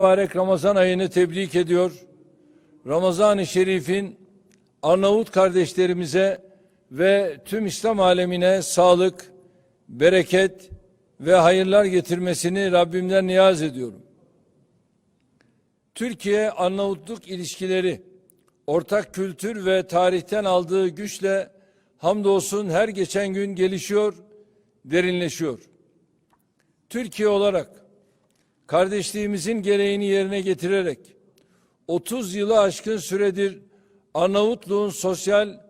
mübarek Ramazan ayını tebrik ediyor. Ramazan-ı Şerif'in Arnavut kardeşlerimize ve tüm İslam alemine sağlık, bereket ve hayırlar getirmesini Rabbimden niyaz ediyorum. Türkiye-Arnavutluk ilişkileri ortak kültür ve tarihten aldığı güçle hamdolsun her geçen gün gelişiyor, derinleşiyor. Türkiye olarak kardeşliğimizin gereğini yerine getirerek 30 yılı aşkın süredir Arnavutluğun sosyal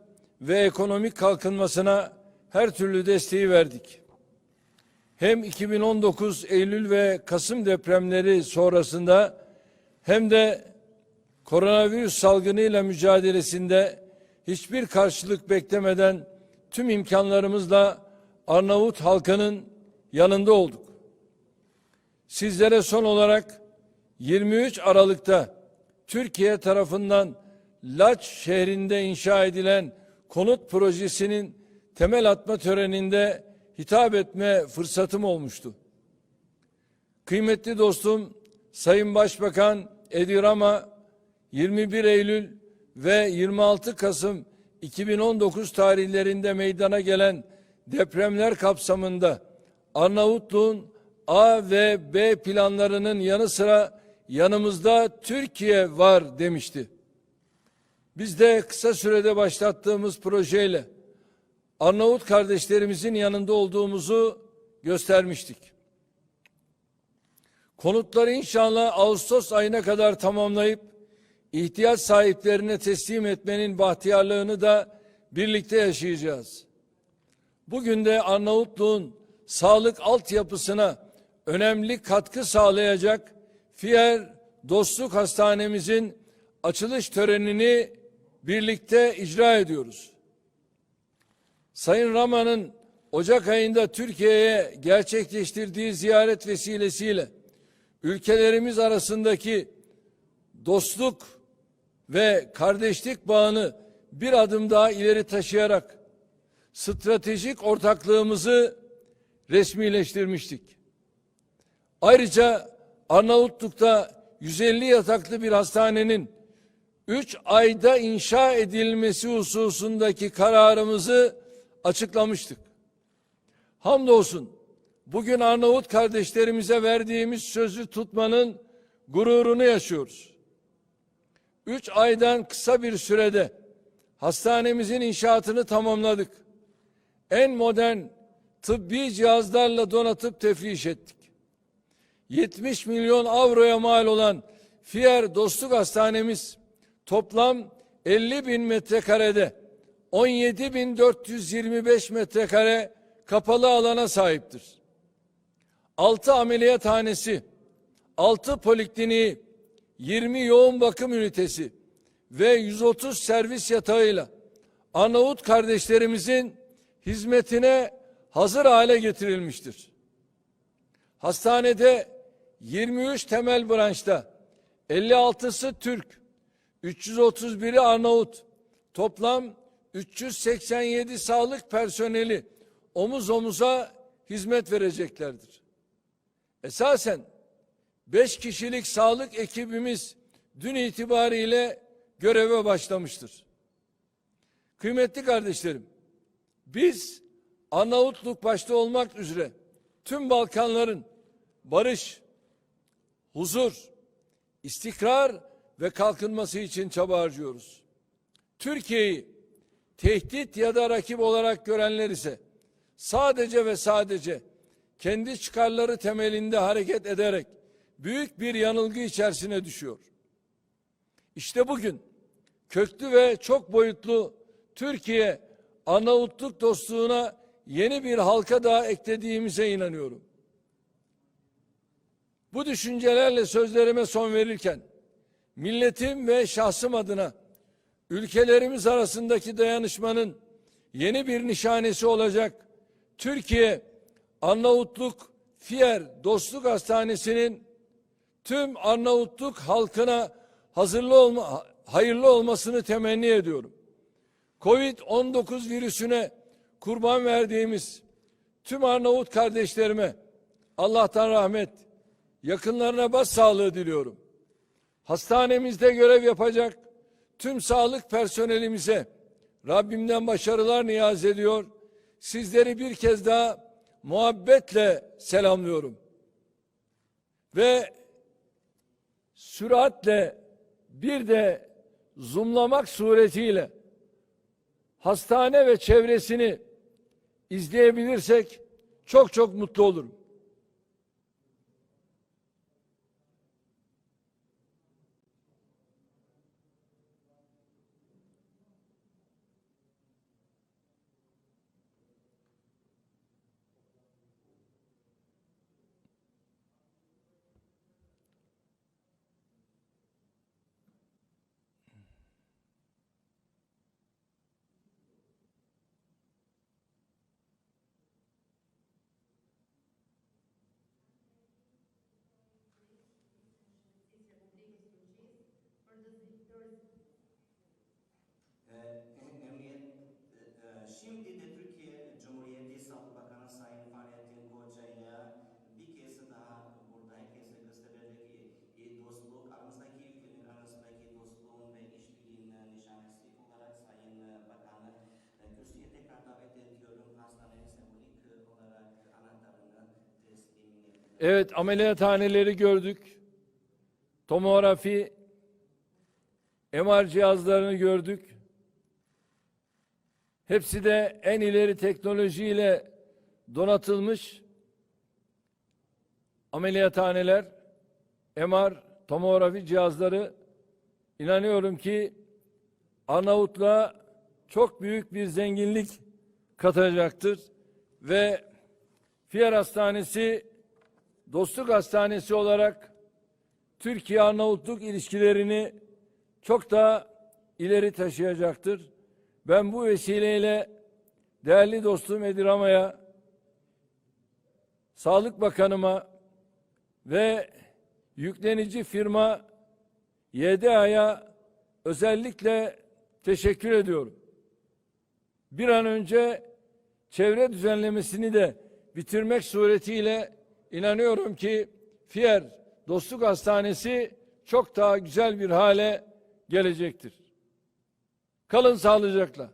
ve ekonomik kalkınmasına her türlü desteği verdik. Hem 2019 Eylül ve Kasım depremleri sonrasında hem de koronavirüs salgınıyla mücadelesinde hiçbir karşılık beklemeden tüm imkanlarımızla Arnavut halkının yanında olduk. Sizlere son olarak 23 Aralık'ta Türkiye tarafından Laç şehrinde inşa edilen konut projesinin temel atma töreninde hitap etme fırsatım olmuştu. Kıymetli dostum Sayın Başbakan Edi Rama 21 Eylül ve 26 Kasım 2019 tarihlerinde meydana gelen depremler kapsamında Arnavutluğun A ve B planlarının yanı sıra yanımızda Türkiye var demişti. Biz de kısa sürede başlattığımız projeyle Arnavut kardeşlerimizin yanında olduğumuzu göstermiştik. Konutları inşallah Ağustos ayına kadar tamamlayıp ihtiyaç sahiplerine teslim etmenin bahtiyarlığını da birlikte yaşayacağız. Bugün de Arnavutluğun sağlık altyapısına önemli katkı sağlayacak Fier Dostluk Hastanemizin açılış törenini birlikte icra ediyoruz. Sayın Rama'nın Ocak ayında Türkiye'ye gerçekleştirdiği ziyaret vesilesiyle ülkelerimiz arasındaki dostluk ve kardeşlik bağını bir adım daha ileri taşıyarak stratejik ortaklığımızı resmileştirmiştik. Ayrıca Arnavutluk'ta 150 yataklı bir hastanenin 3 ayda inşa edilmesi hususundaki kararımızı açıklamıştık. Hamdolsun bugün Arnavut kardeşlerimize verdiğimiz sözü tutmanın gururunu yaşıyoruz. 3 aydan kısa bir sürede hastanemizin inşaatını tamamladık. En modern tıbbi cihazlarla donatıp tefriş ettik. 70 milyon avroya mal olan Fier Dostluk Hastanemiz toplam 50 bin metrekarede 17.425 metrekare kapalı alana sahiptir. 6 ameliyathanesi, 6 polikliniği, 20 yoğun bakım ünitesi ve 130 servis yatağıyla Arnavut kardeşlerimizin hizmetine hazır hale getirilmiştir. Hastanede 23 temel branşta 56'sı Türk, 331'i Arnavut, toplam 387 sağlık personeli omuz omuza hizmet vereceklerdir. Esasen 5 kişilik sağlık ekibimiz dün itibariyle göreve başlamıştır. Kıymetli kardeşlerim, biz Arnavutluk başta olmak üzere tüm Balkanların barış, huzur, istikrar ve kalkınması için çaba harcıyoruz. Türkiye'yi tehdit ya da rakip olarak görenler ise sadece ve sadece kendi çıkarları temelinde hareket ederek büyük bir yanılgı içerisine düşüyor. İşte bugün köklü ve çok boyutlu Türkiye Arnavutluk dostluğuna yeni bir halka daha eklediğimize inanıyorum. Bu düşüncelerle sözlerime son verirken milletim ve şahsım adına ülkelerimiz arasındaki dayanışmanın yeni bir nişanesi olacak Türkiye Arnavutluk Fier Dostluk Hastanesi'nin tüm Arnavutluk halkına hayırlı olmasını temenni ediyorum. Covid-19 virüsüne kurban verdiğimiz tüm Arnavut kardeşlerime Allah'tan rahmet, yakınlarına başsağlığı diliyorum. Hastanemizde görev yapacak tüm sağlık personelimize Rabbimden başarılar niyaz ediyor. Sizleri bir kez daha muhabbetle selamlıyorum. Ve süratle bir de zoomlamak suretiyle hastane ve çevresini izleyebilirsek çok çok mutlu olurum. Şimdi de Türkiye Cumhuriyeti Sağlık Bakanı Sayın Fahrettin Koca'ya bir kez daha burada herkese gösterilecek dostluk, aramızdaki ülkelerin arasındaki dostluğun ve işbirliğinin nişanesi olarak Sayın Bakanı kürsüye tekrar davet ediyorum. Hastaneye sembolik olarak anahtarını teslim ettiler. Evet, ameliyathaneleri gördük. Tomografi, MR cihazlarını gördük. Hepsi de en ileri teknolojiyle donatılmış ameliyathaneler, MR, tomografi cihazları. İnanıyorum ki Arnavutluğa çok büyük bir zenginlik katacaktır ve Fiyer Hastanesi Dostluk Hastanesi olarak Türkiye-Arnavutluk ilişkilerini çok daha ileri taşıyacaktır. Ben bu vesileyle değerli dostum Edi Rama'ya, Sağlık Bakanıma ve yüklenici firma YDA'ya özellikle teşekkür ediyorum. Bir an önce çevre düzenlemesini de bitirmek suretiyle inanıyorum ki Fiyer Dostluk Hastanesi çok daha güzel bir hale gelecektir. Kalın sağlıcakla.